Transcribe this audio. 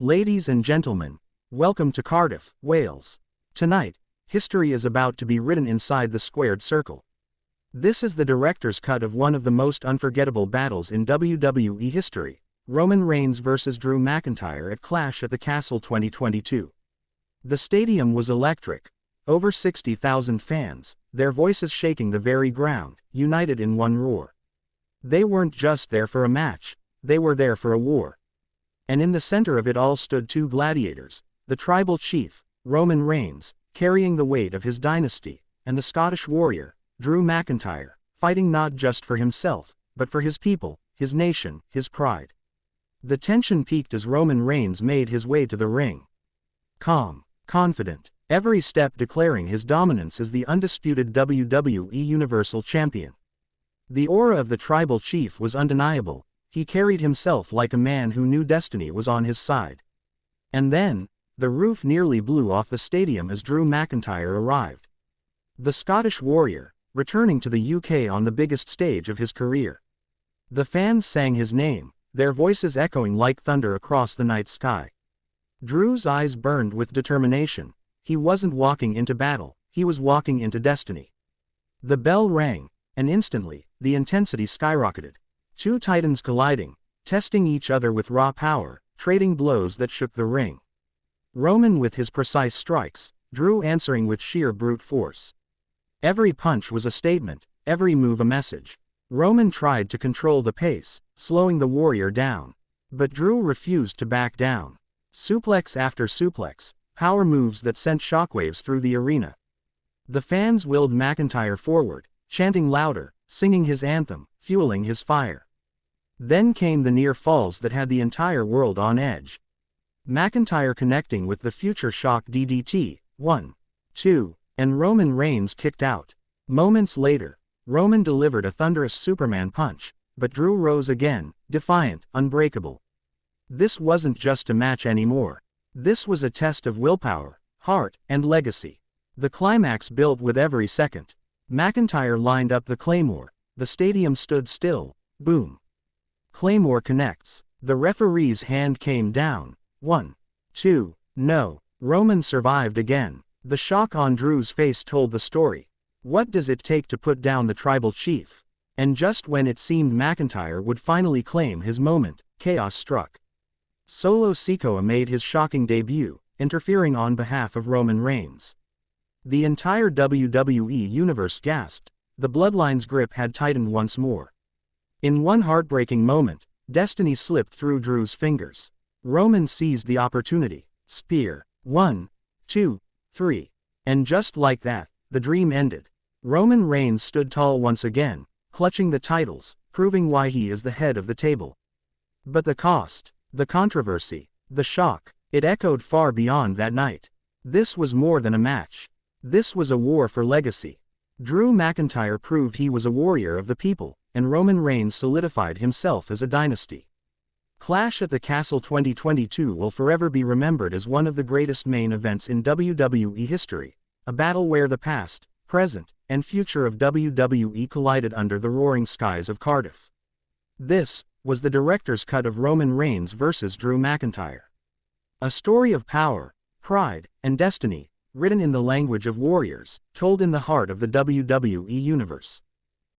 Ladies and gentlemen, welcome to Cardiff, Wales. Tonight, history is about to be written inside the squared circle. This is the director's cut of one of the most unforgettable battles in WWE history, Roman Reigns vs. Drew McIntyre at Clash at the Castle 2022. The stadium was electric. Over 60,000 fans, their voices shaking the very ground, united in one roar. They weren't just there for a match, they were there for a war. And in the center of it all stood two gladiators, the tribal chief, Roman Reigns, carrying the weight of his dynasty, and the Scottish warrior, Drew McIntyre, fighting not just for himself, but for his people, his nation, his pride. The tension peaked as Roman Reigns made his way to the ring. Calm, confident, every step declaring his dominance as the undisputed WWE Universal Champion. The aura of the tribal chief was undeniable. He carried himself like a man who knew destiny was on his side. And then, the roof nearly blew off the stadium as Drew McIntyre arrived. The Scottish warrior, returning to the UK on the biggest stage of his career. The fans sang his name, their voices echoing like thunder across the night sky. Drew's eyes burned with determination. He wasn't walking into battle, he was walking into destiny. The bell rang, and instantly, the intensity skyrocketed. Two titans colliding, testing each other with raw power, trading blows that shook the ring. Roman with his precise strikes, Drew answering with sheer brute force. Every punch was a statement, every move a message. Roman tried to control the pace, slowing the warrior down. But Drew refused to back down. Suplex after suplex, power moves that sent shockwaves through the arena. The fans willed McIntyre forward, chanting louder, singing his anthem, fueling his fire. Then came the near falls that had the entire world on edge. McIntyre connecting with the future shock DDT, 1, 2, and Roman Reigns kicked out. Moments later, Roman delivered a thunderous Superman punch, but Drew rose again, defiant, unbreakable. This wasn't just a match anymore. This was a test of willpower, heart, and legacy. The climax built with every second. McIntyre lined up the Claymore, the stadium stood still, boom. Claymore connects. The referee's hand came down. 1, 2, no. Roman survived again. The shock on Drew's face told the story. What does it take to put down the tribal chief? And just when it seemed McIntyre would finally claim his moment, chaos struck. Solo Sikoa made his shocking debut, interfering on behalf of Roman Reigns. The entire WWE Universe gasped. The Bloodline's grip had tightened once more. In one heartbreaking moment, destiny slipped through Drew's fingers. Roman seized the opportunity. Spear. 1, 2, 3. And just like that, the dream ended. Roman Reigns stood tall once again, clutching the titles, proving why he is the head of the table. But the cost, the controversy, the shock, it echoed far beyond that night. This was more than a match. This was a war for legacy. Drew McIntyre proved he was a warrior of the people, and Roman Reigns solidified himself as a dynasty. Clash at the Castle 2022 will forever be remembered as one of the greatest main events in WWE history, a battle where the past, present, and future of WWE collided under the roaring skies of Cardiff. This was the director's cut of Roman Reigns vs. Drew McIntyre. A story of power, pride, and destiny, written in the language of warriors, told in the heart of the WWE Universe.